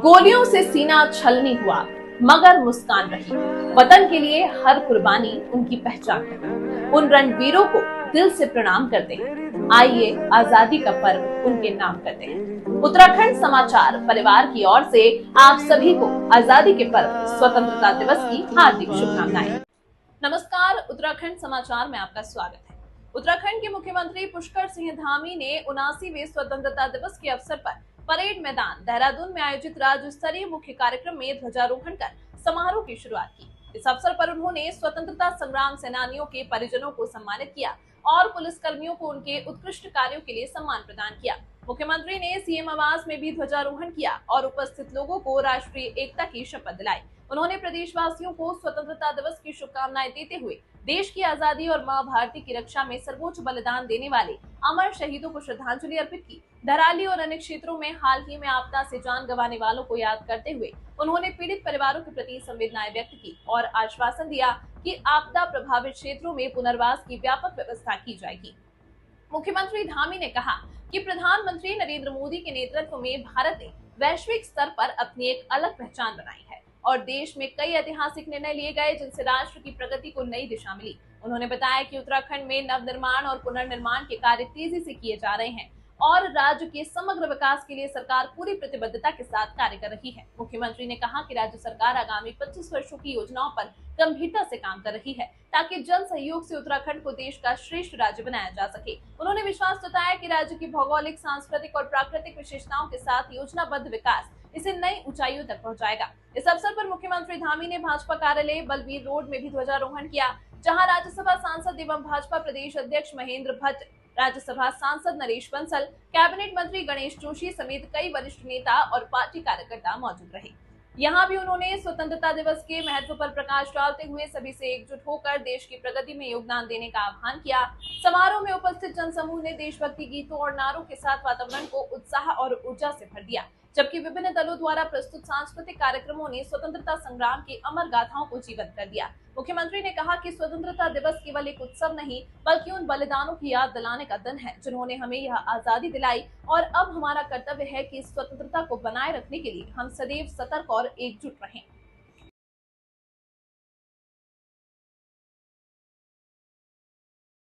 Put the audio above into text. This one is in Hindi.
गोलियों से सीना छलनी हुआ मगर मुस्कान रही। वतन के लिए हर कुर्बानी उनकी पहचान है। उन रणवीरों को दिल से प्रणाम करते हैं। आइए आजादी का पर्व उनके नाम करते हैं। उत्तराखंड समाचार परिवार की ओर से आप सभी को आजादी के पर्व स्वतंत्रता दिवस की हार्दिक शुभकामनाएं। नमस्कार, उत्तराखंड समाचार में आपका स्वागत है। उत्तराखंड के मुख्यमंत्री पुष्कर सिंह धामी ने 79वें स्वतंत्रता दिवस के अवसर पर परेड मैदान देहरादून में आयोजित राज्य स्तरीय मुख्य कार्यक्रम में ध्वजारोहण कर समारोह की शुरुआत की। इस अवसर पर उन्होंने स्वतंत्रता संग्राम सेनानियों के परिजनों को सम्मानित किया और पुलिस कर्मियों को उनके उत्कृष्ट कार्यों के लिए सम्मान प्रदान किया। मुख्यमंत्री ने सीएम आवास में भी ध्वजारोहण किया और उपस्थित लोगों को राष्ट्रीय एकता की शपथ दिलाई। उन्होंने प्रदेशवासियों को स्वतंत्रता दिवस की शुभकामनाएं देते हुए देश की आजादी और मां भारती की रक्षा में सर्वोच्च बलिदान देने वाले अमर शहीदों को श्रद्धांजलि अर्पित की। धराली और अन्य क्षेत्रों में हाल ही में आपदा से जान गंवाने वालों को याद करते हुए उन्होंने पीड़ित परिवारों के प्रति संवेदनाएं व्यक्त की और आश्वासन दिया कि आपदा प्रभावित क्षेत्रों में पुनर्वास की व्यापक व्यवस्था की जाएगी। मुख्यमंत्री धामी ने कहा कि प्रधानमंत्री नरेंद्र मोदी के नेतृत्व में भारत ने वैश्विक स्तर पर अपनी एक अलग पहचान बनाई है और देश में कई ऐतिहासिक निर्णय लिए गए जिनसे राष्ट्र की प्रगति को नई दिशा मिली। उन्होंने बताया कि उत्तराखंड में नवनिर्माण और पुनर्निर्माण के कार्य तेजी से किए जा रहे हैं और राज्य के समग्र विकास के लिए सरकार पूरी प्रतिबद्धता के साथ कार्य कर रही है। मुख्यमंत्री ने कहा कि राज्य सरकार आगामी 25 वर्षों की योजनाओं पर गंभीरता से काम कर रही है ताकि जन सहयोग से उत्तराखंड को देश का श्रेष्ठ राज्य बनाया जा सके। उन्होंने विश्वास जताया कि राज्य की भौगोलिक, सांस्कृतिक और प्राकृतिक विशेषताओं के साथ योजनाबद्ध विकास इसे नई ऊंचाइयों तक पहुंचाएगा। इस अवसर पर मुख्यमंत्री धामी ने भाजपा कार्यालय बलबीर रोड में भी ध्वजारोहण किया, जहां राज्यसभा सांसद एवं भाजपा प्रदेश अध्यक्ष महेंद्र भट्ट, राज्यसभा सांसद नरेश बंसल, कैबिनेट मंत्री गणेश जोशी समेत कई वरिष्ठ नेता और पार्टी कार्यकर्ता मौजूद रहे। यहाँ भी उन्होंने स्वतंत्रता दिवस के महत्व पर प्रकाश डालते हुए सभी से एकजुट होकर देश की प्रगति में योगदान देने का आह्वान किया। समारोह में उपस्थित जनसमूह ने देशभक्ति गीतों और नारों के साथ वातावरण को उत्साह और ऊर्जा से भर दिया, जबकि विभिन्न दलों द्वारा प्रस्तुत सांस्कृतिक कार्यक्रमों ने स्वतंत्रता संग्राम की अमर गाथाओं को जीवंत कर दिया। मुख्यमंत्री ने कहा कि स्वतंत्रता दिवस केवल एक उत्सव नहीं बल्कि उन बलिदानों की याद दिलाने का दिन है जिन्होंने हमें यह आजादी दिलाई और अब हमारा कर्तव्य है कि इस स्वतंत्रता को बनाए रखने के लिए हम सदैव सतर्क और एकजुट रहें।